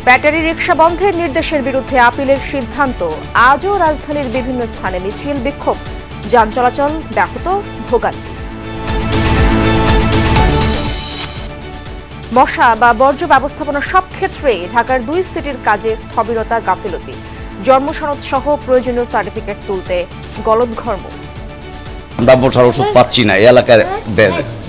Battery rickshaw বন্ধের নির্দেশের বিরুদ্ধে আপিলের সিদ্ধান্ত। আজও রাজধানীর বিভিন্ন স্থানে মিছিল বিক্ষোভ, যান চলাচল ব্যাহত, ভোগান্তি। মশা বা বর্জ্য ব্যবস্থাপনার সব ক্ষেত্রেই ঢাকার 2 সিটির কাজে স্থবিরতা, গাফিলতি। জন্মসনদ সহ প্রয়োজনীয় সার্টিফিকেট তুলতে গলদঘর্ম। আমরা বসার ওষুধ পাচ্ছি না, এই এলাকায়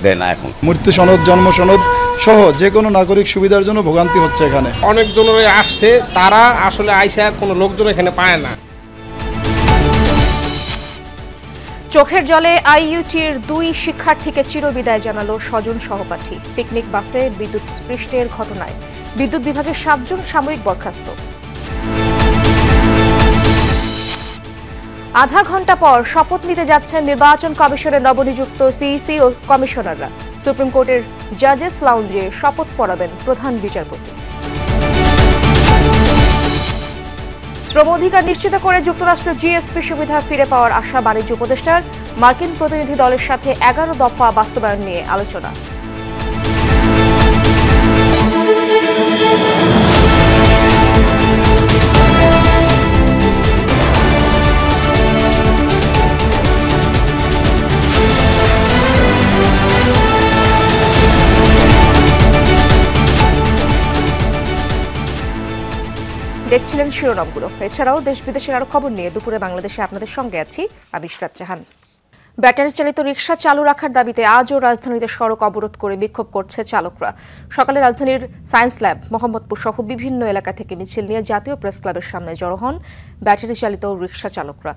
দেয় না এখন। মৃত্যু সনদ, জন্ম সনদ সহ যে কোনো নাগরিক সুবিধার জন্য ভোগান্তি হচ্ছে এখানে। অনেকজন আসছে, তারা আসলে আইসা কোনো লোকজন এখানে পায় না। চোখের জলে আইইউটির 2 শিক্ষার্থীকে চিরবিদায় জানালো স্বজন সহপাঠী। পিকনিক বাসে বিদ্যুৎ স্পৃষ্টের ঘটনায় বিদ্যুৎ বিভাগের 7 জন সাময়িক বরখাস্ত। আধা ঘন্টা পর শপথ নিতে যাচ্ছেন নির্বাচন কমিশনের নবনিযুক্ত সিইসি ও কমিশনাররা। সুপ্রিম কোর্টের জাজেস লাউঞ্জে শপথ পড়াবেন প্রধান বিচারপতি। শ্রম অধিকার নিশ্চিত করে যুক্তরাষ্ট্রের জিএসপি সুবিধা ফিরে পাওয়ার আশা বাণিজ্য উপদেষ্টার। মার্কিন প্রতিনিধি দলের সাথে 11 দফা বাস্তবায়ন নিয়ে আলোচনা। দেখছিলেন শিরোনামগুলো। এছাড়াও দেশ বিদেশের আরো খবর নিয়ে দুপুরে বাংলাদেশে আপনাদের সঙ্গে আছি আমি ইশরাত জাহান। ব্যাটারি চালিত রিকশা চালু রাখার দাবিতে আজও রাজধানীতে সড়ক অবরোধ করে বিক্ষোভ করছে চালকরা। সকালে রাজধানীর সায়েন্স ল্যাব, মোহাম্মদপুর সহ বিভিন্ন এলাকা থেকে মিছিল নিয়ে জাতীয় প্রেস ক্লাবের সামনে জড়ো হন ব্যাটারি চালিত রিকশা চালকরা।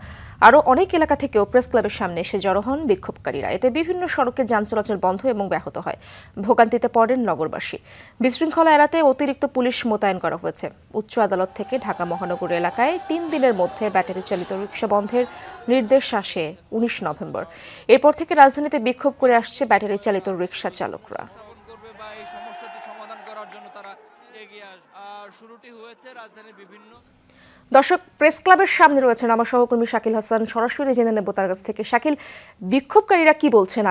আরও অনেক এলাকা থেকেও প্রেস ক্লাবের সামনে এসে জড়ো হন বিক্ষোভকারীরা। এতে বিভিন্ন সড়কে যান চলাচল বন্ধ এবং ব্যাহত হয়। ভোগান্তিতে পড়েন নগরবাসী। বিশৃঙ্খলা এড়াতে অতিরিক্ত পুলিশ মোতায়েন করা হয়েছে। উচ্চ আদালত থেকে ঢাকা মহানগর এলাকায় 3 দিনের মধ্যে ব্যাটারি চালিত রিকশা বন্ধের নির্দেশ আসে 19 নভেম্বর। এরপর থেকে রাজধানীতে বিক্ষোভ করে আসছে ব্যাটারি চালিত রিকশা চালকরা। দর্শক, প্রেস ক্লাবের সামনে রয়েছেন আমার সহকর্মী শাকিল হাসান। সরাসরি জেনে নেব তার কাছ থেকে। শাকিল, বিক্ষোভকারীরা কি বলছেন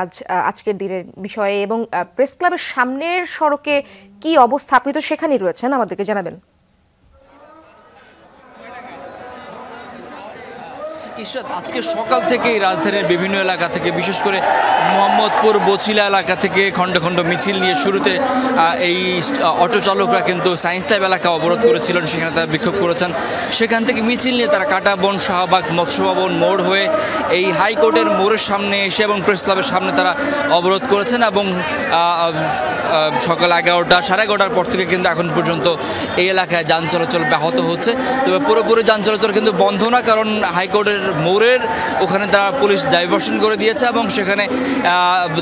আজকের দিনের বিষয়ে এবং প্রেস ক্লাবের সামনের সড়কে কি অবস্থা? আপনি তো সেখানেই রয়েছেন, আমাদেরকে জানাবেন। ইশরাত, আজকে সকাল থেকেই রাজধানীর বিভিন্ন এলাকা থেকে, বিশেষ করে মোহাম্মদপুর, বছিলা এলাকা থেকে খণ্ড খণ্ড মিছিল নিয়ে শুরুতে এই অটো চালকরা কিন্তু সায়েন্স ল্যাব এলাকা অবরোধ করেছিলেন, সেখানে তারা বিক্ষোভ করেছেন। সেখান থেকে মিছিল নিয়ে তারা কাঁটাবন, শাহবাগ, মৎস্য ভবন মোড় হয়ে এই হাইকোর্টের মোড়ের সামনে এসে এবং প্রেস ক্লাবের সামনে তারা অবরোধ করেছেন এবং সকাল 11টা, 11:30 পর থেকে কিন্তু এখন পর্যন্ত এই এলাকায় যান চলাচল ব্যাহত হচ্ছে। তবে পুরোপুরি যান চলাচল কিন্তু বন্ধ না, কারণ হাইকোর্টের মোড়ের ওখানে তারা পুলিশ ডাইভার্সন করে দিয়েছে এবং সেখানে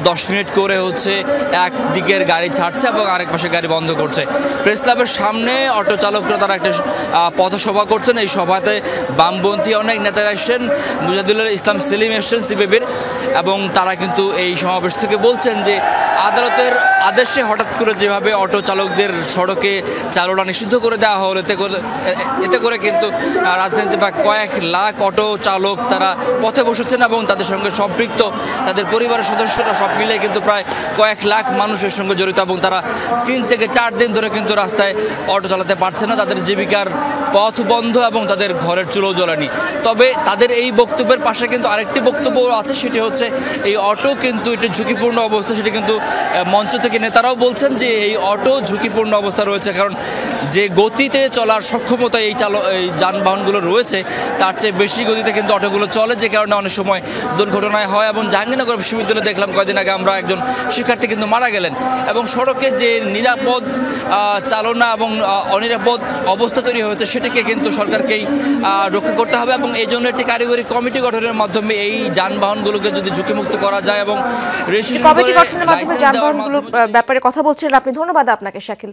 10 মিনিট করে এক দিকের গাড়ি ছাড়ছে এবং আরেক পাশে গাড়ি বন্ধ করছে। প্রেস ক্লাবের সামনে অটো চালকরা তারা একটা পথসভা করছেন। এই সভাতে বামপন্থী অনেক নেতারা এসছেন, মুজাহিদুল ইসলাম সেলিম এসছেন সিপিবির, এবং তারা কিন্তু এই সমাবেশ থেকে বলছেন যে আদালতের আদেশে হঠাৎ করে যেভাবে অটো চালকদের সড়কে চালনা নিষিদ্ধ করে দেওয়া হলো, এতে করে কিন্তু রাজধানীতে প্রায় কয়েক লাখ অটো চালক তারা পথে বসেছেন এবং তাদের সঙ্গে সম্পৃক্ত তাদের পরিবারের সদস্যরা সব মিলে কিন্তু প্রায় কয়েক লাখ মানুষের সঙ্গে জড়িত, এবং তারা 3 থেকে 4 দিন ধরে কিন্তু রাস্তায় অটো চালাতে পারছে না। তাদের জীবিকার পথ বন্ধ এবং তাদের ঘরের চুলো জ্বলেনি। তবে তাদের এই বক্তব্যের পাশে কিন্তু আরেকটি বক্তব্য আছে, সেটি হচ্ছে এই অটো কিন্তু একটি ঝুঁকিপূর্ণ অবস্থা। সেটি কিন্তু মঞ্চ থেকে নেতারাও বলছেন যে এই অটো ঝুঁকিপূর্ণ অবস্থা রয়েছে, কারণ যে গতিতে চলার সক্ষমতা এই যানবাহনগুলো রয়েছে তার চেয়ে বেশি গতিতে কিন্তু অটোগুলো চলে, যে কারণে অনেক সময় দুর্ঘটনায় হয়। এবং জাহাঙ্গীরনগর বিশ্ববিদ্যালয়ে দেখলাম কয়েকদিন আগে আমরা একজন শিক্ষার্থী কিন্তু মারা গেলেন। এবং সড়কে যে নিরাপদ চালনা এবং অনিরাপদ অবস্থা তৈরি হয়েছে সেটিকে কিন্তু সরকারকেই রক্ষা করতে হবে, এবং এই জন্য একটি কারিগরি কমিটি গঠনের মাধ্যমে এই যানবাহনগুলোকে যদি ঝুঁকিমুক্ত করা যায় এবং কমিটি গঠনের মাধ্যমে যানবাহনগুলোর ব্যাপারে কথা বলছিলেন আপনি। ধন্যবাদ আপনাকে শাকিল।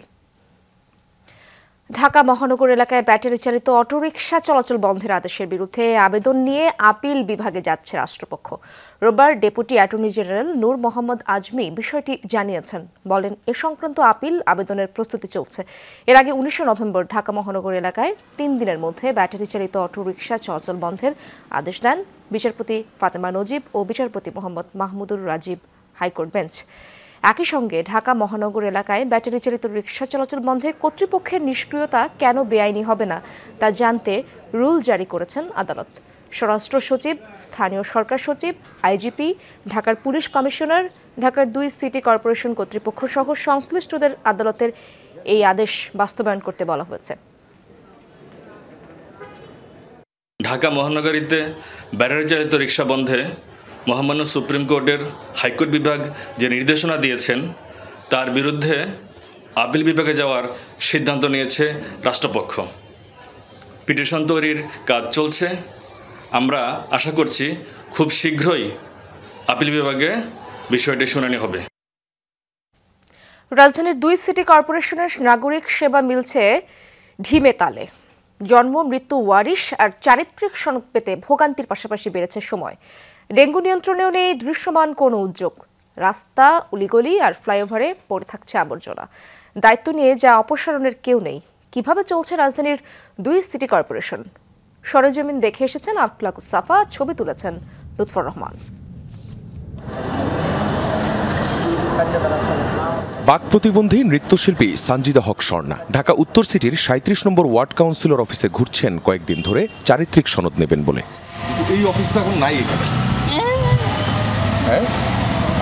ঢাকা মহানগর এলাকায় ব্যাটারি চালিত অটোরিকশা চলাচল বন্ধের আদেশের বিরুদ্ধে আবেদন নিয়ে আপিল বিভাগে যাচ্ছে রাষ্ট্রপক্ষ। রোববার ডেপুটি অ্যাটর্নি জেনারেল নূর মোহাম্মদ আজমি বিষয়টি জানিয়েছেন। বলেন, এ সংক্রান্ত আপিল আবেদনের প্রস্তুতি চলছে। এর আগে 19 নভেম্বর ঢাকা মহানগর এলাকায় 3 দিনের মধ্যে ব্যাটারি চালিত অটোরিকশা চলাচল বন্ধের আদেশ দেন বিচারপতি ফাতেমা নজিব ও বিচারপতি মোহাম্মদ মাহমুদুর রাজীব হাইকোর্ট বেঞ্চ। একই সঙ্গে ঢাকা মহানগর এলাকায় ব্যাটারি চালিত রিকশা চলাচল বন্ধে কর্তৃপক্ষের নিষ্ক্রিয়তা কেন বেআইনি হবে না তা জানতে রুল জারি করেছেন আদালত। স্বরাষ্ট্র সচিব, স্থানীয় সরকার সচিব, আইজিপি, ঢাকার পুলিশ কমিশনার, ঢাকার 2 সিটি কর্পোরেশন কর্তৃপক্ষ সহ সংশ্লিষ্টদের আদালতের এই আদেশ বাস্তবায়ন করতে বলা হয়েছে। ঢাকা মহানগরীতে ব্যাটারি চালিত রিকশা বন্ধে মহামান্য সুপ্রিম কোর্টের হাইকোর্ট বিভাগ যে নির্দেশনা দিয়েছেন তার বিরুদ্ধে আপিল বিভাগে যাওয়ার সিদ্ধান্ত নিয়েছে রাষ্ট্রপক্ষ। পিটিশন তৈরির কাজ চলছে। আমরা আশা করছি খুব শীঘ্রই আপিল বিভাগে বিষয়টি শুনানি হবে। রাজধানীর 2 সিটি কর্পোরেশনের নাগরিক সেবা মিলছে ঢিমে তালে। জন্ম, মৃত্যু, ওয়ারিশ আর চারিত্রিক সনদ পেতে ভোগান্তির পাশাপাশি বেড়েছে সময়। ডেঙ্গু নিয়ন্ত্রণেও নেই দৃশ্যমান কোনো উদ্যোগ। রাস্তা, উলিগলি আর ফ্লাইওভারে পড়ে থাকছে আবর্জনা। দায়িত্ব নিয়ে যা অপসারণের কেউ নেই। কিভাবে চলছে রাজধানীর 2 সিটি কর্পোরেশন? সরেজমিন দেখে এসেছেন আখলাকুস সাফা, ছবি তুলেছেন লুৎফর রহমান। বাক প্রতিবন্ধী নৃত্যশিল্পী সানজিদা হক স্বর্ণা ঢাকা উত্তর সিটির 37 নম্বর ওয়ার্ড কাউন্সিলর অফিসে ঘুরছেন কয়েকদিন ধরে চারিত্রিক সনদ নেবেন বলে। এই অফিসটা এখন নাই। হ্যাঁ,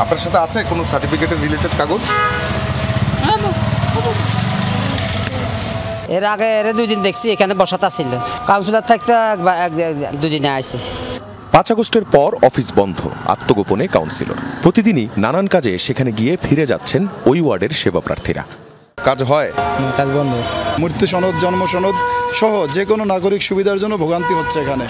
আপনার সাথে আছে কোনো সার্টিফিকেটের রিলেটেড কাগজ? এর আগে 2 দিন দেখছি এখানে বসাতা ছিল, কাউন্সিলর থাকতে 2 দিনে আসছে। 5 আগস্টের পর অফিস বন্ধ, আত্মগোপনে কাউন্সিলর। প্রতিদিনই নানান কাজে সেখানে গিয়ে ফিরে যাচ্ছেন ওই ওয়ার্ডের সেবা প্রার্থীরা। কাজ হয়? কাজ বন্ধ। মৃত্যু সনদ, জন্ম সনদ সহ যে কোনো নাগরিক সুবিধার জন্য ভোগান্তি হচ্ছে এখানে।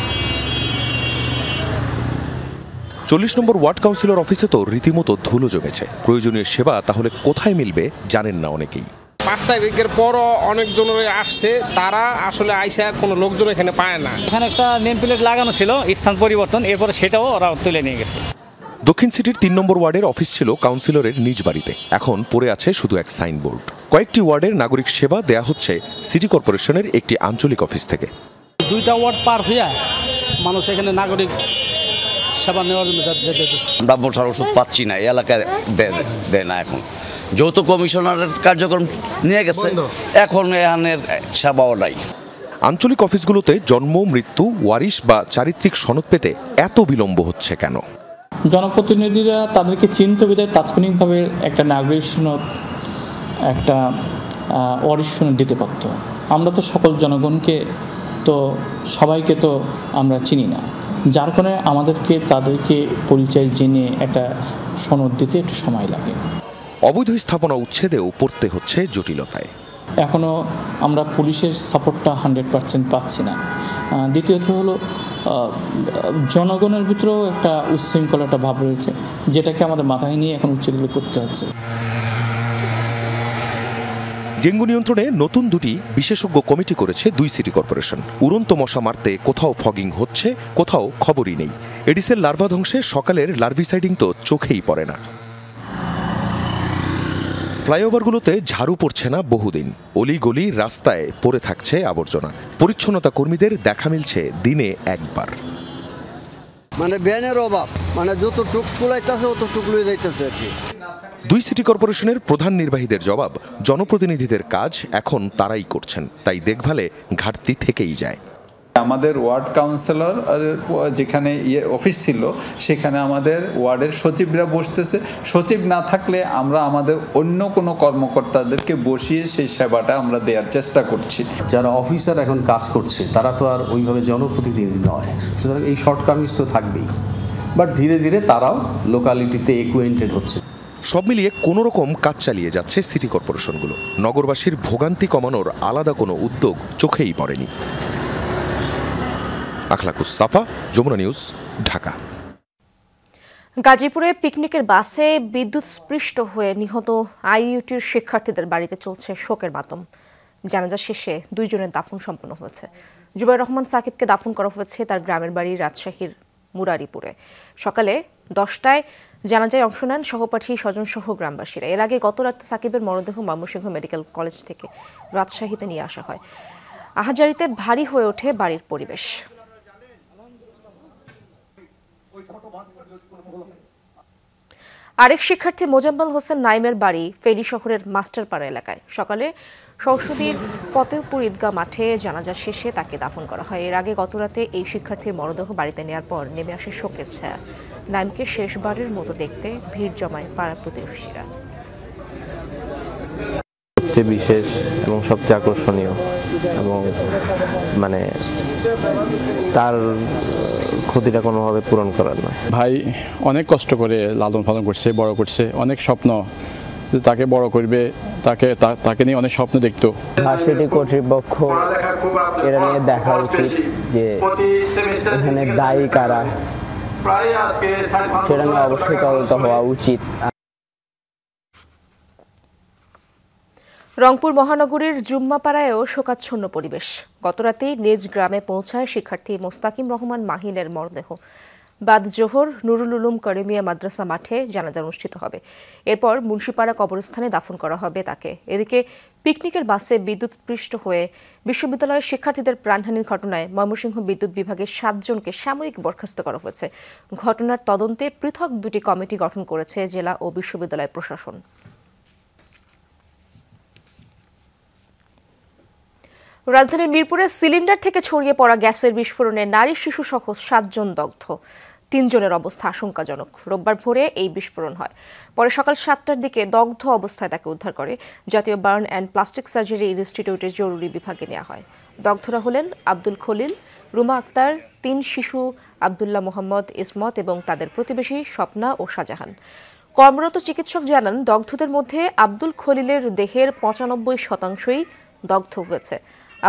40 নম্বর ওয়ার্ড কাউন্সিলর অফিসে তো রীতিমতো ধুলো জমেছে। প্রয়োজনীয় সেবা তাহলে কোথায় মিলবে জানেন না অনেকেই। 5 তারিখের পরও অনেকজনের আসছে, তারা আসলে আইসা কোনো লোকজন এখানে পায় না। এখানে একটা নেম প্লেট লাগানো ছিল, স্থান পরিবর্তন, এরপরে সেটাও ওরা তুলে নিয়ে গেছে। দক্ষিণ সিটির 3 নম্বর ওয়ার্ডের অফিস ছিল কাউন্সিলরের নিজ বাড়িতে। এখন পড়ে আছে শুধু এক সাইনবোর্ড। কয়েকটি ওয়ার্ডের নাগরিক সেবা দেয়া হচ্ছে সিটি কর্পোরেশনের একটি আঞ্চলিক অফিস থেকে। 2টা ওয়ার্ড পার হইয়া মানুষ এখানে নাগরিক সেবা নেওয়ার জন্য যেতে হচ্ছে। আমরা মশার ওষুধ পাচ্ছি না, এই এলাকায় দেয় না। এখন যৌথ কমিশনারের কার্যক্রম নিয়ে গেছে, এখন এখানের সেবাও নাই। আঞ্চলিক অফিসগুলোতে জন্ম, মৃত্যু, ওয়ারিশ বা চারিত্রিক সনদ পেতে এত বিলম্ব হচ্ছে কেন? জনপ্রতিনিধিরা তাদেরকে চিন্তা বিধায় তাৎক্ষণিকভাবে একটা নাগরিক সনদ, একটা ওয়ারিশ সনদ দিতে পারত। আমরা তো সকল জনগণকে তো সবাইকে তো আমরা চিনি না, যার কারণে আমাদেরকে তাদেরকে পরিচয় জেনে একটা সনদ দিতে একটু সময় লাগে। অবৈধ স্থাপনা উচ্ছেদেও পড়তে হচ্ছে জটিলতায়। এখনও আমরা পুলিশের সাপোর্টটা 100% পাচ্ছি না। দ্বিতীয়ত হলো জনগণের ভিতরেও একটা উচ্ছৃঙ্খল একটা ভাব রয়েছে, যেটাকে আমাদের মাথায় নিয়ে এখন উচ্ছেদগুলো করতে হচ্ছে। ডেঙ্গু নিয়ন্ত্রণে নতুন 2টি বিশেষজ্ঞ কমিটি করেছে 2 সিটি কর্পোরেশন। উড়ন্ত মশা মারতে কোথাও ফগিং হচ্ছে, কোথাও খবরই নেই। এডিসের লার্ভা ধ্বংসে সকালের লার্ভিসাইডিং তো চোখেই পড়ে না। ফ্লাইওভারগুলোতে ঝাড়ু পড়ছে না বহুদিন। অলিগলি রাস্তায় পড়ে থাকছে আবর্জনা। পরিচ্ছন্নতা কর্মীদের দেখা মিলছে দিনে একবার। মানে ব্যানের অভাব, মানে যতটুক কুলাইতেছে অতটুক লুই যাইতেছে আর কি। 2 সিটি কর্পোরেশনের প্রধান নির্বাহীদের জবাব, জনপ্রতিনিধিদের কাজ এখন তারাই করছেন, তাই দেখভালে ঘাটতি থেকেই যায়। আমাদের ওয়ার্ড কাউন্সিলর যেখানে অফিস ছিল সেখানে আমাদের ওয়ার্ডের সচিবরা বসতেছে। সচিব না থাকলে আমরা আমাদের অন্য কোনো কর্মকর্তাদেরকে বসিয়ে সেই সেবাটা আমরা দেওয়ার চেষ্টা করছি। যারা অফিসার এখন কাজ করছে তারা তো আর ওইভাবে জনপ্রতিনিধি নয়, সুতরাং এই শর্টকামিংস তো থাকবেই, বাট ধীরে ধীরে তারাও লোকালিটিতে অ্যাকুয়েন্টেড হচ্ছে। সব মিলিয়ে কোনো রকম কাজ চালিয়ে যাচ্ছে সিটি কর্পোরেশনগুলো। নগরবাসীর ভোগান্তি কমানোর আলাদা কোনো উদ্যোগ চোখেই পড়েনি। আখলাকুস সাফা, যমুনা নিউজ, ঢাকা। গাজীপুরে পিকনিকের বাসে বিদ্যুৎস্পৃষ্ট হয়ে নিহত আইইউটির শিক্ষার্থীদের বাড়িতে চলছে শোকের মাতম। জানাজা শেষে 2 জনের দাফন সম্পন্ন হয়েছে। জুবাইর রহমান সাকিবকে দাফন করা হয়েছে তার গ্রামের বাড়ি রাজশাহীর মুরারিপুরে। সকালে 10টায় জানাজায় অংশ নেন সহপাঠী, স্বজনসহ গ্রামবাসীরা। এর আগে গত রাতে সাকিবের মরদেহ ময়মনসিংহ মেডিকেল কলেজ থেকে রাজশাহীতে নিয়ে আসা হয়। আহাজারিতে ভারী হয়ে ওঠে বাড়ির পরিবেশ। আরেক শিক্ষার্থী মোজাম্মেল হোসেন নাইমের বাড়ি ফেনী শহরের মাস্টারপাড়া এলাকায়। সকালে সংসদীর ফতেহপুর ঈদগাহ মাঠে জানাজা শেষে তাকে দাফন করা হয়। এর আগে গতরাতে এই শিক্ষার্থীর মরদেহ বাড়িতে নেওয়ার পর নেমে আসে শোকের ছায়া। নাইমকে শেষবারের মতো দেখতে ভিড় জমায় পাড়া প্রতিবেশীরা। সবচেয়ে বিশেষ এবং সবচেয়ে আকর্ষণীয় এবং মানে তার ক্ষতিটা কোনোভাবে পূরণ করার না। ভাই অনেক কষ্ট করে লালন পালন করছে, বড় করছে, অনেক স্বপ্ন যে তাকে বড় করবে, তাকে নিয়ে অনেক স্বপ্ন দেখতো। ভার্সিটি কর্তৃপক্ষ এটা নিয়ে দেখা উচিত যে এখানে দায়ী কারা, সেটা নিয়ে অবশ্যই তদন্ত হওয়া উচিত। রংপুর মহানগরীর জুম্মাপাড়ায়ও শোকাচ্ছন্ন পরিবেশ। গতরাতেই নিজ গ্রামে পৌঁছায় শিক্ষার্থী মোস্তাকিম রহমান মাহিনের মরদেহ। বাদ জোহর নুরুল উলুম করিমিয়া মাদ্রাসা মাঠে জানাজা অনুষ্ঠিত হবে। এরপর মুন্সিপাড়া কবরস্থানে দাফন করা হবে তাকে। এদিকে পিকনিকের বাসে বিদ্যুৎস্পৃষ্ট হয়ে বিশ্ববিদ্যালয়ের শিক্ষার্থীদের প্রাণহানির ঘটনায় ময়মনসিংহ বিদ্যুৎ বিভাগের 7 জনকে সাময়িক বরখাস্ত করা হয়েছে। ঘটনার তদন্তে পৃথক 2টি কমিটি গঠন করেছে জেলা ও বিশ্ববিদ্যালয় প্রশাসন। রাজধানীর মিরপুরে সিলিন্ডার থেকে ছড়িয়ে পড়া গ্যাসের বিস্ফোরণে নারী শিশু সহ 7 জন দগ্ধ। 3 জনের অবস্থা আশঙ্কাজনক। রোববার ভোরে এই বিস্ফোরণ হয়। পরে সকাল 7টার দিকে দগ্ধ অবস্থায় তাকে উদ্ধার করে জাতীয় বার্ন অ্যান্ড প্লাস্টিক সার্জারি ইনস্টিটিউটের জরুরি বিভাগে নেওয়া হয়। দগ্ধরা হলেন আব্দুল খলিল, রুমা আক্তার, 3 শিশু আব্দুল্লাহ মোহাম্মদ, ইসমত এবং তাদের প্রতিবেশী স্বপ্না ও শাহজাহান। কর্মরত চিকিৎসক জানান, দগ্ধদের মধ্যে আব্দুল খলিলের দেহের 95% দগ্ধ হয়েছে।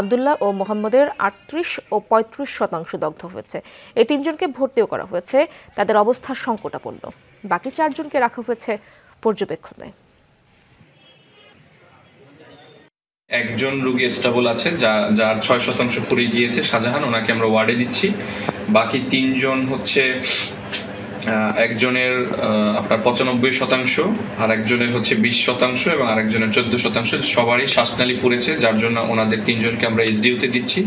আব্দুল্লাহ ও মোহাম্মদের 38 ও 35% দগ্ধ হয়েছে। এই 3 জনকে ভর্তিও করা হয়েছে। তাদের অবস্থা সংকটাপন্ন। বাকি 4 জনকে রাখা হয়েছে পর্যবেক্ষণে। একজন রোগী স্টেবল আছে, যার 6% পুড়ে গিয়েছে, শাহজাহান, ওনাকে আমরা ওয়ার্ডে দিচ্ছি। বাকি 3 জন হচ্ছে একজনের আপনার 95%, আর একজনের হচ্ছে 20% এবং আরেকজনের 14%। সবারই শ্বাসনালী পুড়েছে, যার জন্য ওনাদের 3 জনকে আমরা এসডিইউতে দিচ্ছি,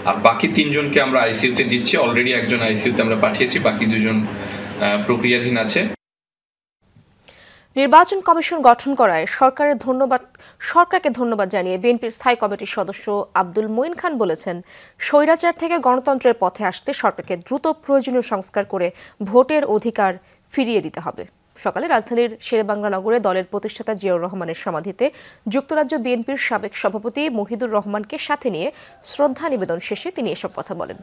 আর বাকি 3 জনকে আমরা আইসিইউতে দিচ্ছি। অলরেডি একজন আইসিইউতে আমরা পাঠিয়েছি, বাকি 2 জন প্রক্রিয়াধীন আছে। নির্বাচন কমিশন গঠন করায় সরকারকে ধন্যবাদ জানিয়ে বিএনপির স্থায়ী কমিটির সদস্য আব্দুল মঈন খান বলেছেন, স্বৈরাচার থেকে গণতন্ত্রের পথে আসতে সরকারকে দ্রুত প্রয়োজনীয় সংস্কার করে ভোটের অধিকার ফিরিয়ে দিতে হবে। সকালে রাজধানীর শেরেবাংলা নগরে দলের প্রতিষ্ঠাতা জিয়াউর রহমানের সমাধিতে যুক্তরাজ্য বিএনপির সাবেক সভাপতি মহিদুর রহমানকে সাথে নিয়ে শ্রদ্ধা নিবেদন শেষে তিনি এসব কথা বলেন।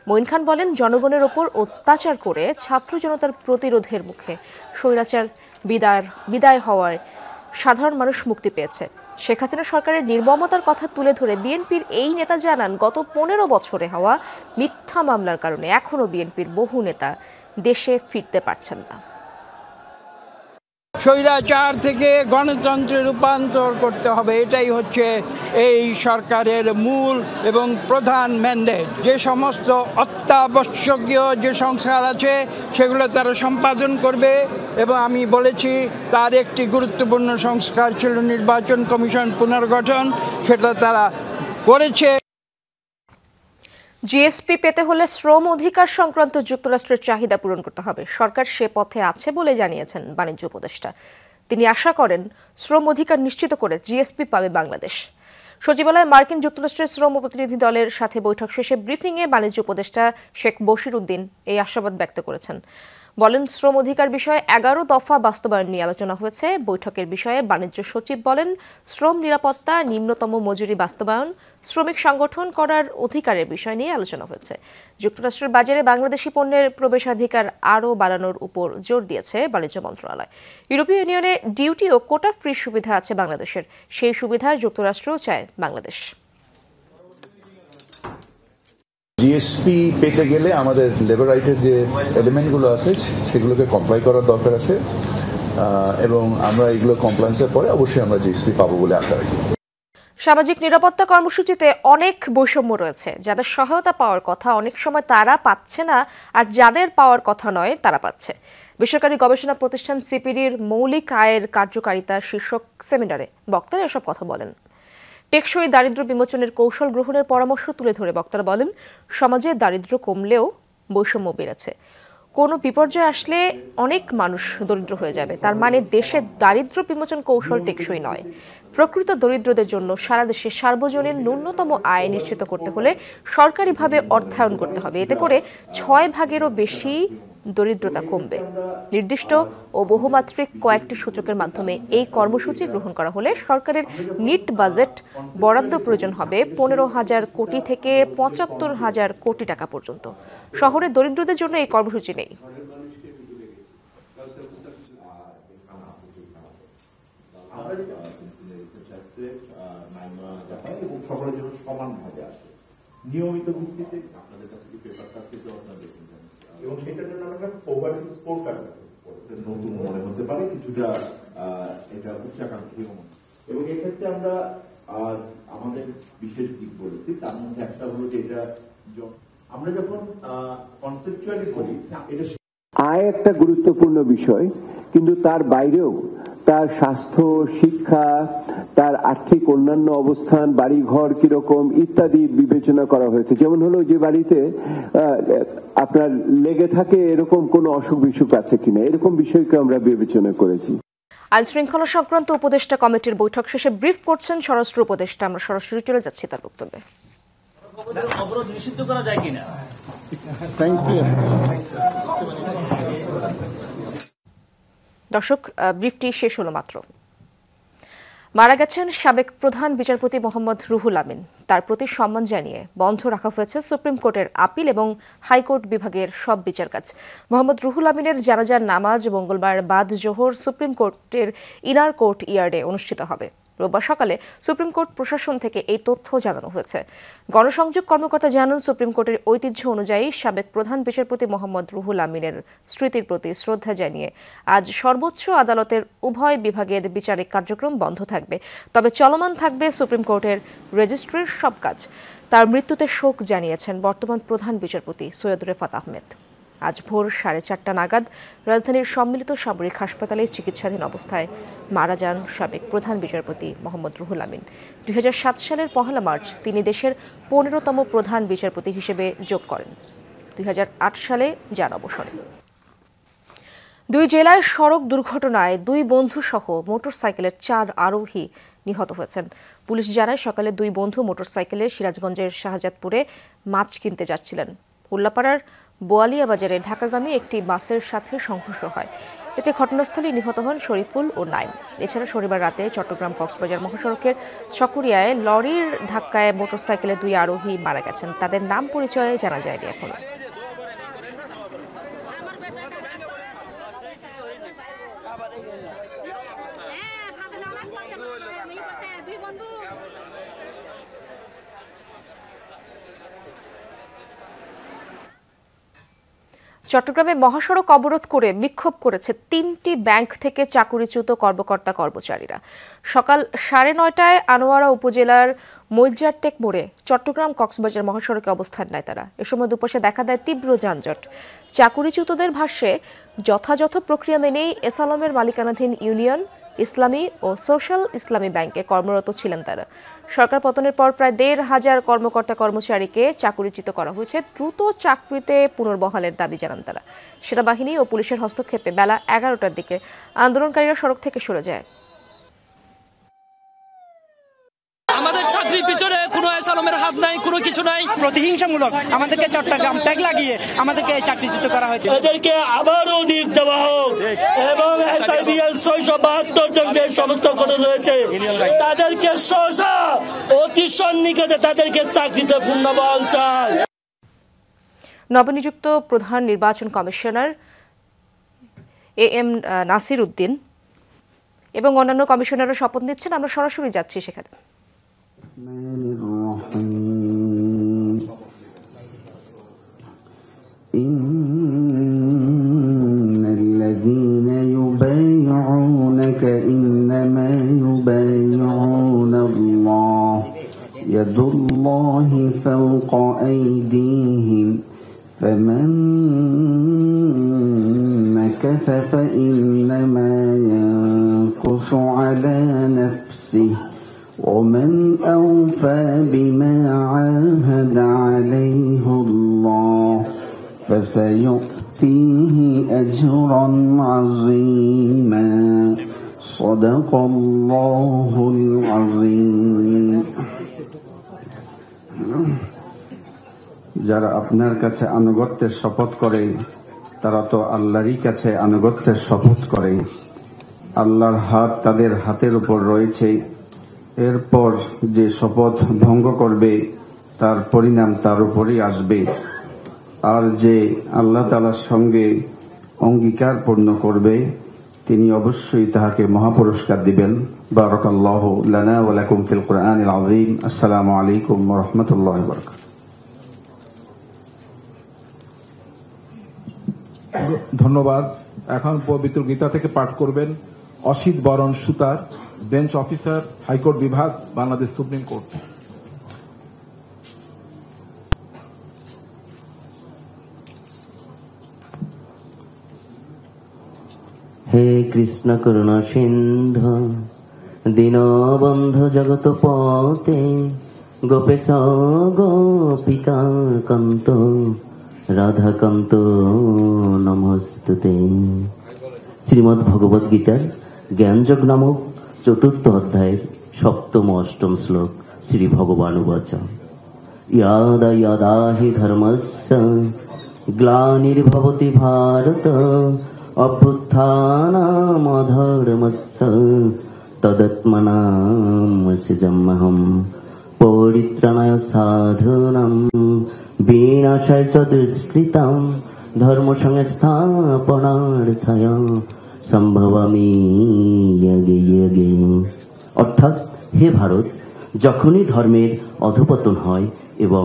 মঈন খান বলেন, জনগণের ওপর অত্যাচার করে ছাত্র জনতার প্রতিরোধের মুখে স্বৈরাচার বিদায় হওয়ায় সাধারণ মানুষ মুক্তি পেয়েছে। শেখ হাসিনা সরকারের নির্মমতার কথা তুলে ধরে বিএনপির এই নেতা জানান, গত 15 বছরে হওয়া মিথ্যা মামলার কারণে এখনো বিএনপির বহু নেতা দেশে ফিরতে পারছেন না। স্বৈরাচার থেকে গণতন্ত্রে রূপান্তর করতে হবে, এটাই হচ্ছে এই সরকারের মূল এবং প্রধান ম্যান্ডেট। যে সমস্ত অত্যাবশ্যকীয় যে সংস্কার আছে সেগুলো তারা সম্পাদন করবে, এবং আমি বলেছি তার একটি গুরুত্বপূর্ণ সংস্কার ছিল নির্বাচন কমিশন পুনর্গঠন, সেটা তারা করেছে। জিএসপি পেতে হলে শ্রম অধিকার সংক্রান্ত যুক্তরাষ্ট্রের চাহিদা পূরণ করতে হবে। সরকার সে পথে আছে বলে জানিয়েছেন বাণিজ্য উপদেষ্টা। তিনি আশা করেন, শ্রম অধিকার নিশ্চিত করে জিএসপি পাবে বাংলাদেশ। সচিবালয়ে মার্কিন যুক্তরাষ্ট্রের শ্রম প্রতিনিধি দলের সাথে বৈঠক শেষে ব্রিফিংয়ে বাণিজ্য উপদেষ্টা শেখ বশির উদ্দিন এই আশাবাদ ব্যক্ত করেছেন। বলেন, শ্রম অধিকার বিষয়ে 11 দফা বাস্তবায়ন নিয়ে আলোচনা হয়েছে। বৈঠকের বিষয়ে বাণিজ্য সচিব বলেন, শ্রম নিরাপত্তা, নিম্নতম মজুরি বাস্তবায়ন, শ্রমিক সংগঠন করার অধিকারের বিষয় নিয়ে আলোচনা হয়েছে। যুক্তরাষ্ট্রের বাজারে বাংলাদেশি পণ্যের প্রবেশাধিকার আরও বাড়ানোর উপর জোর দিয়েছে বাণিজ্য মন্ত্রণালয়। ইউরোপীয় ইউনিয়নে ডিউটি ও কোটা ফ্রি সুবিধা আছে বাংলাদেশের, সেই সুবিধা যুক্তরাষ্ট্রও চায় বাংলাদেশ। জিএসপি পেতে গেলে আমাদের লেবার রাইটের যে এলিমেন্টগুলো আছে সেগুলোকে কমপ্লাই করার দরকার আছে, এবং আমরা এগুলো কমপ্লায়েন্সের পরে অবশ্যই আমরা জিএসপি পাবো বলে আশা রাখি। সামাজিক নিরাপত্তা কর্মসূচিতে অনেক বৈষম্য রয়েছে। যাদের সহায়তা পাওয়ার কথা অনেক সময় তারা পাচ্ছে না, আর যাদের পাওয়ার কথা নয় তারা পাচ্ছে। বেসরকারি গবেষণা প্রতিষ্ঠান সিপিডির মৌলিক আয়ের কার্যকারিতা শীর্ষক সেমিনারে বক্তারা এসব কথা বলেন। টেকসই দারিদ্র্য বিমোচনের কৌশল গ্রহণের পরামর্শ তুলে ধরে বক্তারা বলেন, সমাজে দারিদ্র্য কমলেও বৈষম্য বেড়েছে। কোনো বিপর্যয় আসলে অনেক মানুষ দরিদ্র হয়ে যাবে, তার মানে দেশে দারিদ্র্য বিমোচন কৌশল টেকসই নয়। প্রকৃত দরিদ্রদের জন্য সারা দেশে সার্বজনীন ন্যূনতম আয় নিশ্চিত করতে হলে সরকারিভাবে অর্থায়ন করতে হবে। এতে করে 6 ভাগেরও বেশি দরিদ্রতা কমবে। নির্দিষ্ট ও বহুমাত্রিক কয়েকটি সূচকের মাধ্যমে এই কর্মসূচি গ্রহণ করা হলে সরকারের নিট বাজেট বরাদ্দ প্রয়োজন হবে 15,000 কোটি থেকে 75,000 কোটি টাকা পর্যন্ত। শহরে দরিদ্রদের জন্য এই কর্মসূচি নেই। নিয়মিত ভিত্তিতে আপনাদের কাছে কি পেপারটা আছে আপনারা দেখুন, এবং সেটার জন্য আমরা পভার্টি স্কোর কার্ড নতুন মনে হতে পারে, কিছুটা এটা উচ্চাকাঙ্ক্ষী এবং এক্ষেত্রে আমরা আমাদের বিশেষ দিক বলেছি। তার মধ্যে একটা হলো যে এটা আমরা যখন কনসেপচুয়ালি বলি, এটা আয় একটা গুরুত্বপূর্ণ বিষয়, কিন্তু তার বাইরেও তার স্বাস্থ্য, শিক্ষা, তার আর্থিক অন্যান্য অবস্থান, বাড়িঘর কিরকম ইত্যাদি বিবেচনা করা হয়েছে। যেমন হলো যে বাড়িতে আপনার লেগে থাকে এরকম কোনো অসুখ বিসুখ আছে কিনা, এরকম বিষয়কে আমরা বিবেচনা করেছি। আইন শৃঙ্খলা সংক্রান্ত উপদেষ্টা কমিটির বৈঠক শেষে ব্রিফ করছেন স্বরাষ্ট্র উপদেষ্টা। আমরা সরাসরি চলে যাচ্ছি তার বক্তব্যে। অবরোধ নিষিদ্ধ করা যায় কিনা? দর্শক, ব্রিফটি শেষ হলো মাত্র। মারা গেছেন সাবেক প্রধান বিচারপতি মোহাম্মদ রুহুল আমিন। তার প্রতি সম্মান জানিয়ে বন্ধ রাখা হয়েছে সুপ্রিম কোর্টের আপিল এবং হাইকোর্ট বিভাগের সব বিচার কাজ। মোহাম্মদ রুহুল আমিনের জানাজার নামাজ মঙ্গলবার বাদ জোহর সুপ্রিম কোর্টের ইনার কোর্ট ইয়ার্ডে অনুষ্ঠিত হবে। রোববার সকালে সুপ্রিম কোর্ট প্রশাসন থেকে এই তথ্য জানানো হয়েছে। গণসংযোগ কর্মকর্তা জানান, সুপ্রিম কোর্টের ঐতিহ্য অনুযায়ী সাবেক প্রধান বিচারপতি মোহাম্মদ রুহুল আমিনের স্মৃতির প্রতি শ্রদ্ধা জানিয়ে আজ সর্বোচ্চ আদালতের উভয় বিভাগের বিচারিক কার্যক্রম বন্ধ থাকবে, তবে চলমান থাকবে সুপ্রিম কোর্টের রেজিস্ট্রির সব কাজ। তার মৃত্যুতে শোক জানিয়েছেন বর্তমান প্রধান বিচারপতি সৈয়দ রেফাত আহমেদ। আজ ভোর 4:30 নাগাদ রাজধানীর সম্মিলিত সামরিক হাসপাতালে চিকিৎসাধীন অবস্থায় মারা যান সাবেক প্রধান বিচারপতি মোহাম্মদ রুহুল আমিন। 2007 সালের 1 মার্চ তিনি দেশের 15তম প্রধান বিচারপতি হিসেবে যোগ করেন। 2008 সালে যান অবসরে। 2 জেলায় সড়ক দুর্ঘটনায় 2 বন্ধু সহ মোটরসাইকেলের 4 আরোহী নিহত হয়েছেন। পুলিশ জানায়, সকালে 2 বন্ধু মোটরসাইকেলে সিরাজগঞ্জের শাহজাদপুরে মাছ কিনতে যাচ্ছিলেন। উল্লাপাড়ার বোয়ালিয়া বাজারে ঢাকাগামী একটি বাসের সাথে সংঘর্ষ হয়। এতে ঘটনাস্থলে নিহত হন শরীফুল ও নাইম। এছাড়া শনিবার রাতে চট্টগ্রাম কক্সবাজার মহাসড়কের চকুরিয়ায় লরির ধাক্কায় মোটরসাইকেলের 2 আরোহী মারা গেছেন। তাদের নাম পরিচয় জানা যায়নি এখনো। চট্টগ্রামে মহাসড়ক অবরোধ করে বিক্ষোভ করেছে 3টি ব্যাংক থেকে চাকুরিচ্যুত কর্মকর্তা কর্মচারীরা। সকাল 9:30টায় আনোয়ারা উপজেলার মৈজারটেক মোড়ে চট্টগ্রাম কক্সবাজার মহাসড়কে অবস্থান নেয় তারা। এ সময় দুপাশে দেখা দেয় তীব্র যানজট। চাকুরিচ্যুতদের ভাষ্যে যথাযথ প্রক্রিয়া মেনেই এসালমের মালিকানাধীন ইউনিয়ন ইসলামী ও সোশ্যাল ইসলামী ব্যাংকে কর্মরত ছিলেন তারা। সরকার পতনের পর প্রায় 1,500 কর্মকর্তা কর্মচারীকে চাকুরিচ্যুত করা হয়েছে। দ্রুত চাকরিতে পুনর্বহালের দাবি জানান তারা। সেনাবাহিনী ও পুলিশের হস্তক্ষেপে বেলা 11টার দিকে আন্দোলনকারীরা সড়ক থেকে সরে যায়। আমাদের চাকরির পিছনে কোনো এসালমের হাত নাই, কোনো কিছু নাই। প্রতিহিংসামূলক আমাদেরকে চট্টগ্রাম ট্যাগ লাগিয়ে আমাদেরকে চাকরিচ্যুত করা হয়েছে। এদেরকে আবারও নিয়োগ দেওয়া হোক এবং এসআইবিএল 672 জন যে সমস্ত গঠন রয়েছে তাদেরকে সহসা অতি সন্নিকটে তাদেরকে চাকরিতে পুনর্বহাল চাই। নবনিযুক্ত প্রধান নির্বাচন কমিশনার AM নাসির উদ্দিন এবং অন্যান্য কমিশনাররা শপথ নিচ্ছেন। আমরা সরাসরি যাচ্ছি সেখানে। الذين يبايعونك إنما يبايعون الله يد الله فوق أيديهم فمن نكث فإنما ينكث على نفسه ومن أوفى بما عاهد عليه الله فسيؤتيه فيه أجرا عظيما صدق الله العظيم যারা আপনার কাছে আনুগত্যের শপথ করে তারা তো আল্লাহরই কাছে আনুগত্যের শপথ করে। আল্লাহর হাত তাদের হাতের উপর রয়েছে। এরপর যে শপথ ভঙ্গ করবে তার পরিণাম তার উপরই আসবে। আর যে আল্লাহ তাআলার সঙ্গে অঙ্গীকার পূর্ণ করবে তিনি অবশ্যই তাহাকে মহাপুরস্কার দিবেন। বারাকাল্লাহু লানা ওয়া লাকুম ফিল কুরআনিল আযীম। আসসালামু আলাইকুম ওয়া রাহমাতুল্লাহি ওয়া বারাকাতুহু। ধন্যবাদ। এখন পবিত্র গীতা থেকে পাঠ করবেন অসিত বরণ সুতার, বেঞ্চ অফিসার, হাইকোর্ট বিভাগ, বাংলাদেশ সুপ্রিম কোর্ট। হে কৃষ্ণ করুণা সিন্ধু দীনবন্ধু জগত পতে গোপেশ গোপিকা কান্ত রাধাকান্ত নমস্তুতে। শ্রীমদ্ ভগবদ গীতার জ্ঞানযোগ নামক ৪র্থ অধ্যায়ের ৭ম ৮ম শ্লোক। শ্রী ভগবান উবাচ ইয়াদা ইয়াদা হি ধর্মস্য গ্লানির্ভবতি ভারত অভ্যুত্থানামধর্মস্য তদাত্মনাম সৃজম্যহম পরিত্রাণায় সাধুনাম বিনাশায় চ দুষ্কৃতাম ধর্ম সংস্থাপনার্থায় সম্ভবামি ইয়গে ইয়গে। অর্থাৎ হে ভারত, যখনই ধর্মের অধঃপতন হয় এবং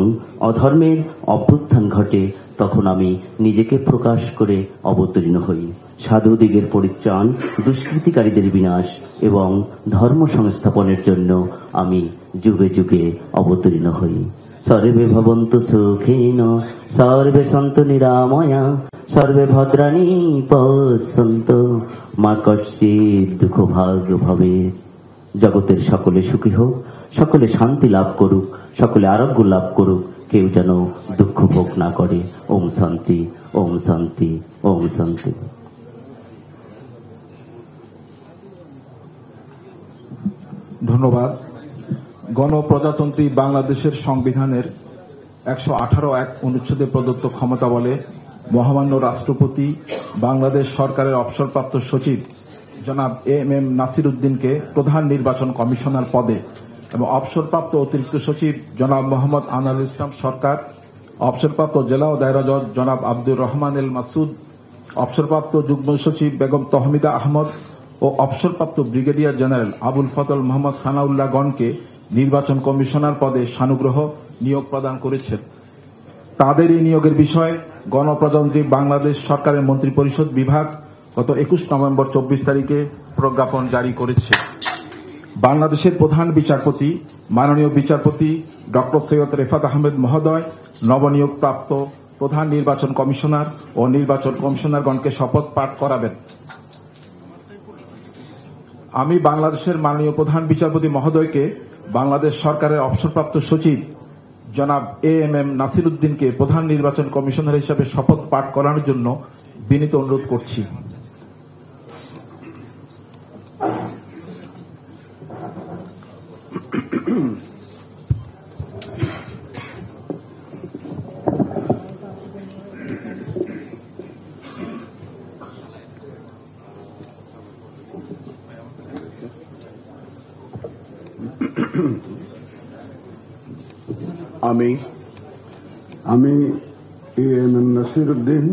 অধর্মের অভ্যুত্থান ঘটে তখন আমি নিজেকে প্রকাশ করে অবতীর্ণ হই। সাধুদিগের পরিত্রাণ, দুষ্কৃতিকারীদের বিনাশ এবং ধর্ম সংস্থাপনের জন্য আমি যুগে যুগে অবতীর্ণ হই। সর্বে ভবন্তু সুখিন সর্বে সন্তু নিরাময়া সর্বে ভদ্রাণি পশ্যন্তু মা কশ্চিৎ দুঃখ ভাগ ভবে। জগতের সকলে সুখী হোক, সকলে শান্তি লাভ করুক, সকলে আরোগ্য লাভ করুক, কেউ যেন দুঃখ ভোগ না করে। ওম শান্তি, ওম শান্তি, ওম শান্তি। ধন্যবাদ। গণপ্রজাতন্ত্রী বাংলাদেশের সংবিধানের ১১৮ অনুচ্ছেদে প্রদত্ত ক্ষমতা বলে মহামান্য রাষ্ট্রপতি বাংলাদেশ সরকারের অবসরপ্রাপ্ত সচিব জনাব এম নাসির উদ্দিনকে প্রধান নির্বাচন কমিশনার পদে এবং অবসরপ্রাপ্ত অতিরিক্ত সচিব জনাব মোহাম্মদ আনারুল ইসলাম সরকার, অবসরপ্রাপ্ত জেলা ও দায়রা জজ জনাব আব্দুর রহমান এল মাসুদ, অবসরপ্রাপ্ত যুগ্ম সচিব বেগম তহমিদা আহমদ ও অবসরপ্রাপ্ত ব্রিগেডিয়ার জেনারেল আবুল ফজল মোহাম্মদ সানাউল্লাহ গণকে নির্বাচন কমিশনার পদে সানুগ্রহ নিয়োগ প্রদান করেছেন। তাদের এই নিয়োগের বিষয়ে গণপ্রজাতন্ত্রী বাংলাদেশ সরকারের মন্ত্রিপরিষদ বিভাগ গত ২১ নভেম্বর ২৪ তারিখে প্রজ্ঞাপন জারি করেছে। বাংলাদেশের প্রধান বিচারপতি মাননীয় বিচারপতি ডক্টর সৈয়দ রেফাত আহমেদ মহোদয় নবনিয়োগ প্রাপ্ত প্রধান নির্বাচন কমিশনার ও নির্বাচন কমিশনারগণকে শপথ পাঠ করাবেন। আমি বাংলাদেশের মাননীয় প্রধান বিচারপতি মহোদয়কে বাংলাদেশ সরকারের অবসরপ্রাপ্ত সচিব জনাব এম নাসির উদ্দিনকে প্রধান নির্বাচন কমিশনার হিসেবে শপথ পাঠ করানোর জন্য বিনীত অনুরোধ করছি। আমি এম নাসির উদ্দিন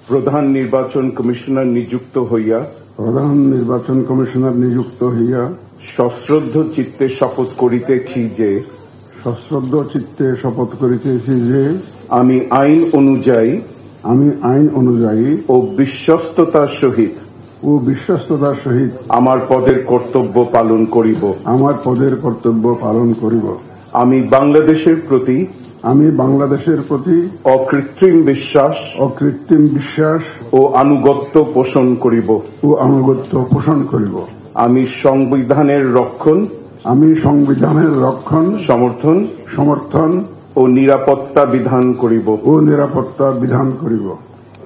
প্রধান নির্বাচন কমিশনার নিযুক্ত হইয়া সশ্রদ্ধ চিত্তে শপথ করিতেছি যে আমি আইন অনুযায়ী ও বিশ্বস্ততার সহিত আমার পদের কর্তব্য পালন করিব। আমি বাংলাদেশের প্রতি অকৃত্রিম বিশ্বাস ও আনুগত্য পোষণ করিব। আমি সংবিধানের রক্ষণ সমর্থন ও নিরাপত্তা বিধান করিব।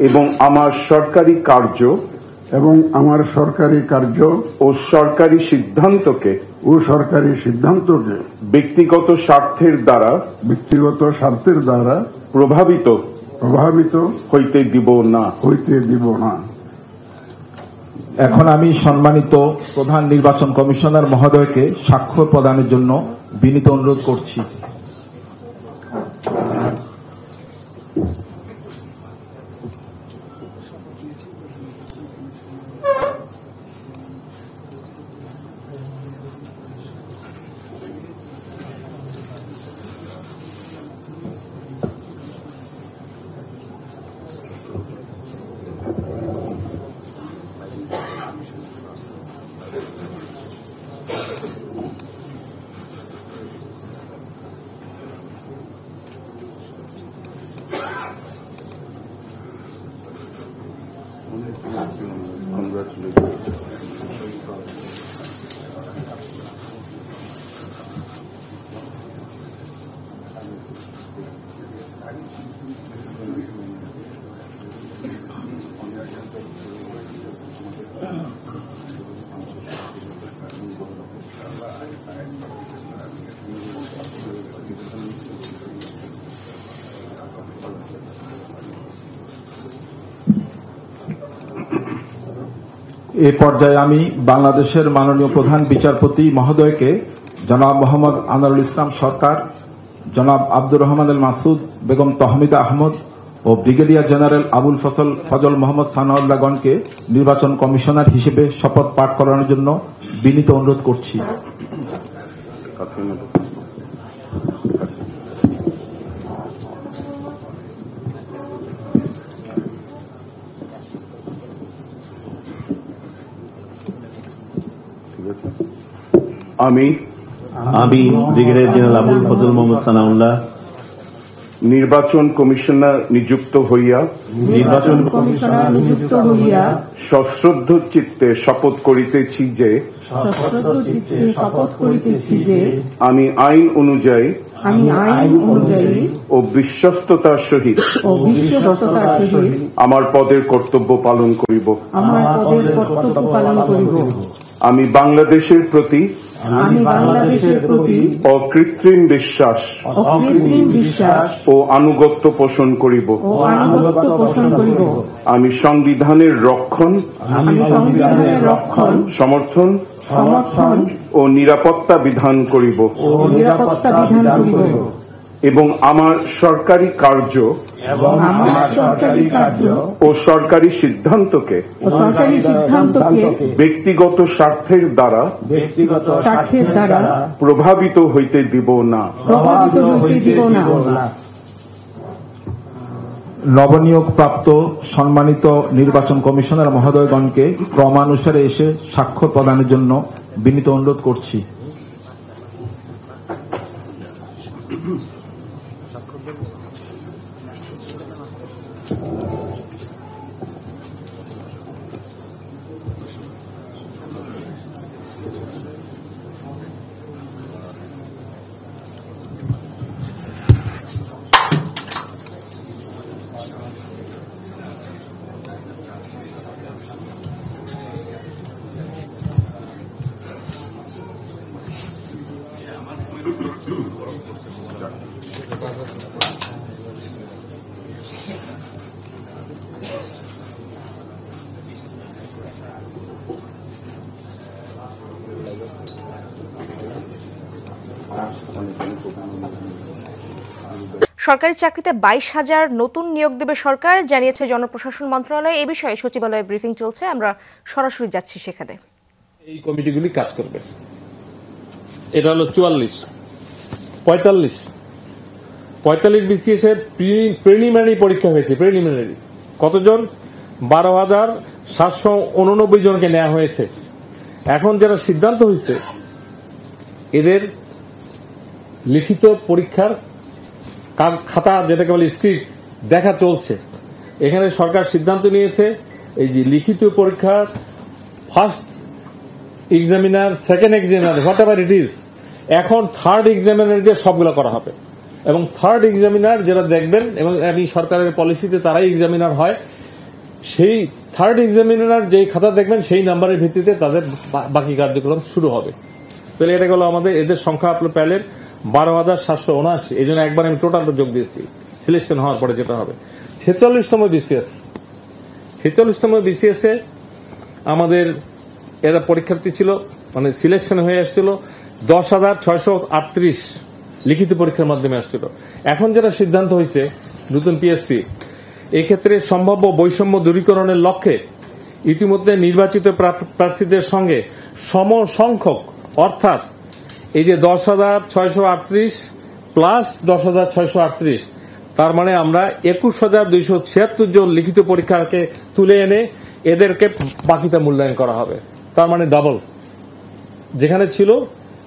এবং আমার সরকারি কার্য ও সরকারি সিদ্ধান্তকে ব্যক্তিগত স্বার্থের দ্বারা প্রভাবিত হইতে দিব না। এখন আমি সম্মানিত প্রধান নির্বাচন কমিশনার মহোদয়কে স্বাক্ষর প্রদানের জন্য বিনীত অনুরোধ করছি। এ পর্যায়ে আমি বাংলাদেশের মাননীয় প্রধান বিচারপতি মহোদয়কে জনাব মোহাম্মদ আনোয়ারুল ইসলাম সরকার, জনাব আব্দুর রহমান আল মাসুদ, বেগম তহমিদা আহমদ ও ব্রিগেডিয়ার জেনারেল আবুল ফজল মোহাম্মদ সানাউল্লাহগণকে নির্বাচন কমিশনার হিসেবে শপথ পাঠ করানোর জন্য বিনীত অনুরোধ করছি। আমি ব্রিগেডিয়ার জেনারেল আবুল ফজল মোহাম্মদ সানাউল্লাহ নির্বাচন কমিশনার নিযুক্ত হইয়া সশ্রদ্ধ চিত্তে শপথ করিতেছি যে আমি আইন অনুযায়ী ও বিশ্বস্ততার সহিত আমার পদের কর্তব্য পালন করিব। আমি বাংলাদেশের প্রতি অকৃত্রিম বিশ্বাস ও আনুগত্য পোষণ করিব। আমি সংবিধানের রক্ষণ, সমর্থন ও নিরাপত্তা বিধান করিব এবং আমার সরকারি কার্য ও সরকারি সিদ্ধান্তকে ব্যক্তিগত স্বার্থের দ্বারা প্রভাবিত হইতে দিব না। নবনিয়োগ প্রাপ্ত সম্মানিত নির্বাচন কমিশনার মহোদয়গণকে ক্রমানুসারে এসে স্বাক্ষর প্রদানের জন্য বিনীত অনুরোধ করছি। সরকারি চাকরিতে 22,000 নতুন নিয়োগ দেবে সরকার, জানিয়েছে জনপ্রশাসন মন্ত্রণালয়। এই বিষয়ে সচিবালয়ে ব্রিফিং চলছে, আমরা সরাসরি যাচ্ছি সেখানে। এই কমিটিগুলি কাজ করবে। এটা হলো 44, 45 বিসিএস এর প্রিলিমিনারি পরীক্ষা হয়েছে। প্রিলিমিনারি কতজন? 12,789 জনকে নেওয়া হয়েছে। এখন যারা সিদ্ধান্ত হয়েছে এদের লিখিত পরীক্ষার খাতা, যেটাকে বলে স্ক্রিপ্ট, দেখা চলছে। এখানে সরকার সিদ্ধান্ত নিয়েছে এই যে লিখিত পরীক্ষা first examiner, second examiner, what ever it is, এখন থার্ড এক্সামিনার দিয়ে সবগুলো করা হবে। এবং থার্ড এক্সামিনার যারা দেখবেন, এবং আমি সরকারের পলিসিতে তারাই এক্সামিনার হয়, সেই থার্ড এক্সামিনার যেই খাতা দেখবেন সেই নাম্বারের ভিত্তিতে তাদের বাকি কার্যক্রম শুরু হবে। তাহলে এটা গেল আমাদের, এদের সংখ্যা আপনার প্যালের 12,779। এই জন্য একবার আমি টোটালটা যোগ দিয়েছি সিলেকশন হওয়ার পরে যেটা হবে। 46তম বিসিএস, 46তম বিসিএস এ আমাদের এরা পরীক্ষার্থী ছিল, মানে সিলেকশন হয়ে আসছিল 10,638 লিখিত পরীক্ষার মাধ্যমে আসছিল। এখন যেটা সিদ্ধান্ত হয়েছে নতুন পিএসসি, এই ক্ষেত্রে সম্ভাব্য বৈষম্য দূরীকরণের লক্ষ্যে ইতিমধ্যে নির্বাচিত প্রার্থীদের সঙ্গে সমসংখ্যক, অর্থাৎ এই যে 10,638 প্লাস 10,638, তার মানে আমরা 21,276 জন লিখিত পরীক্ষাকে তুলে এনে এদেরকে বাকিটা মূল্যায়ন করা হবে। তার মানে ডাবল, যেখানে ছিল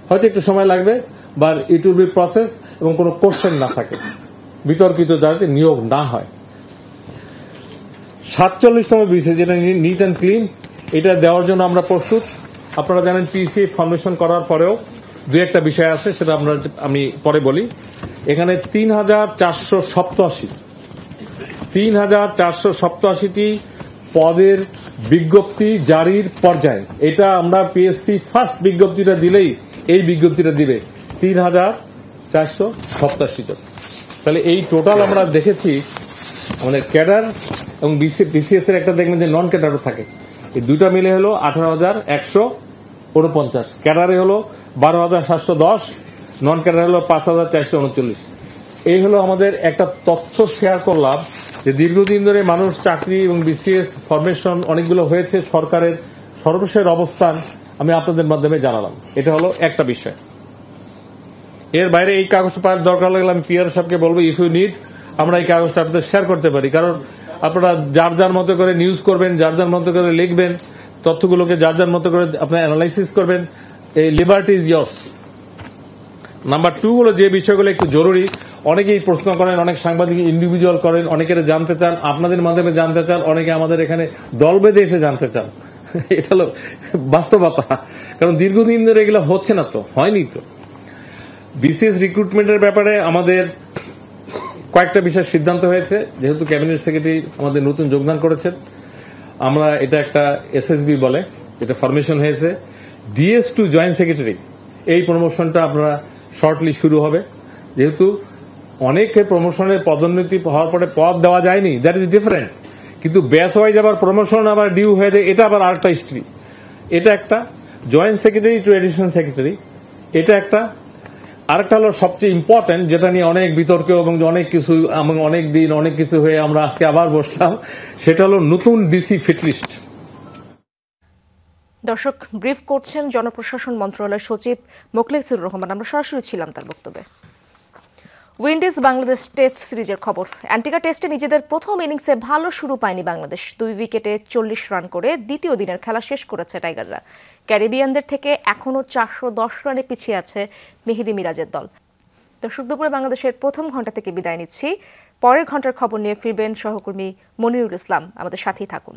হয়তো একটু সময় লাগবে, বা ইট উইল বি প্রসেস, এবং কোনো কোশ্চেন না থাকে, বিতর্কিত যাতে নিয়োগ না হয়। 47তম বিষয় যেটা নিট অ্যান্ড ক্লিন, এটা দেওয়ার জন্য আমরা প্রস্তুত। আপনারা জানেন পিসি ফর্মেশন করার পরেও দুই একটা বিষয় আছে, সেটা আমি পরে বলি। এখানে 3,487টি পদের বিজ্ঞপ্তি জারির পর্যায়ে, এটা আমরা পিএসসি ফার্স্ট বিজ্ঞপ্তিটা দিলেই এই বিজ্ঞপ্তিটা দিবে 3,487 জন। তাহলে এই টোটাল আমরা দেখেছি আমাদের ক্যাডার এবং বিসিএস এর একটা দেখবেন যে নন ক্যাডারও থাকে, এই দুইটা মিলে হলো 18,149। ক্যাডারে হলো 12,710, নন ক্যাডার হলো 5,439। এই হলো আমাদের একটা তথ্য শেয়ার করলাম যে দীর্ঘদিন ধরে মানুষ চাকরি এবং বিসিএস ফরমেশন অনেকগুলো হয়েছে, সরকারের সর্বশেষ অবস্থান আমি আপনাদের মাধ্যমে জানালাম। এটা হলো একটা বিষয়। এর বাইরে এই কাগজটা পাওয়ার দরকার লাগলে আমি পিআর সাহেবকে বলবো, ইফ ইউ নিড আমরা এই কাগজটা আপনাদের শেয়ার করতে পারি, কারণ আপনারা যার যার মতো করে নিউজ করবেন, যার যার মতো করে লিখবেন, তথ্যগুলোকে যার যার মতো করে আপনার অ্যানালাইসিস করবেন। এই লিবার্টি ইজ ইয়ার্স। নাম্বার 2 হলো যে বিষয়গুলো একটু জরুরি, অনেকেই প্রশ্ন করেন, অনেক সাংবাদিক ইন্ডিভিজুয়াল করেন, অনেকের জানতে চান, আপনাদের মাধ্যমে জানতে চান, অনেকে আমাদের এখানে দল বেঁধে এসে জানতে চান। এটা হলো বাস্তবতা, কারণ দীর্ঘদিন ধরে এগুলো হচ্ছে না, তো হয়নি। তো বিসিএস রিক্রুটমেন্টের ব্যাপারে আমাদের কয়েকটা বিষয় সিদ্ধান্ত হয়েছে, যেহেতু ক্যাবিনেট সেক্রেটারি আমাদের নতুন যোগদান করেছেন। আমরা এটা একটা এসএসবি বলে, এটা ফরমেশন হয়েছে। ডিএস টু জয়েন্ট সেক্রেটারি, এই প্রমোশনটা আপনারা শর্টলি শুরু হবে। যেহেতু অনেকে প্রমোশনের পদোন্নতি হওয়ার পরে পদ দেওয়া যায়নি, দ্যাট ইজ ডিফারেন্ট, কিন্তু ব্যাচ ওয়াইজ আবার প্রমোশন আবার ডিউ হয়ে যায়, এটা আবার আরেকটা হিস্ট্রি। এটা একটা joint secretary to additional secretary, এটা একটা। আরেকটা হলো সবচেয়ে ইম্পর্টেন্ট, যেটা নিয়ে অনেক বিতর্ক এবং অনেক কিছু, অনেক দিন অনেক কিছু হয়ে আমরা আজকে আবার বসলাম, সেটা হলো নতুন ডিসি ফিটলিস্ট। দর্শক, ব্রিফ করছেন জনপ্রশাসন মন্ত্রণালয়ের সচিব মোখলেসুর রহমান। আমরা সরাসরি ছিলাম তার বক্তব্যে। উইন্ডিজ বাংলাদেশ টেস্ট সিরিজের খবর। অ্যান্টিগা টেস্টে নিজেদের প্রথম ইনিংসে ভালো শুরু পায়নি বাংলাদেশ। 2 উইকেটে 40 রান করে দ্বিতীয় দিনের খেলা শেষ করেছে টাইগাররা। ক্যারিবিয়ানদের থেকে এখনও 410 রানে পিছিয়ে আছে মেহেদী মিরাজের দল। দর্শক, দুপুরে বাংলাদেশের প্রথম ঘণ্টা থেকে বিদায় নিচ্ছি। পরের ঘণ্টার খবর নিয়ে ফিরবেন সহকর্মী মনিরুল ইসলাম। আমাদের সাথেই থাকুন।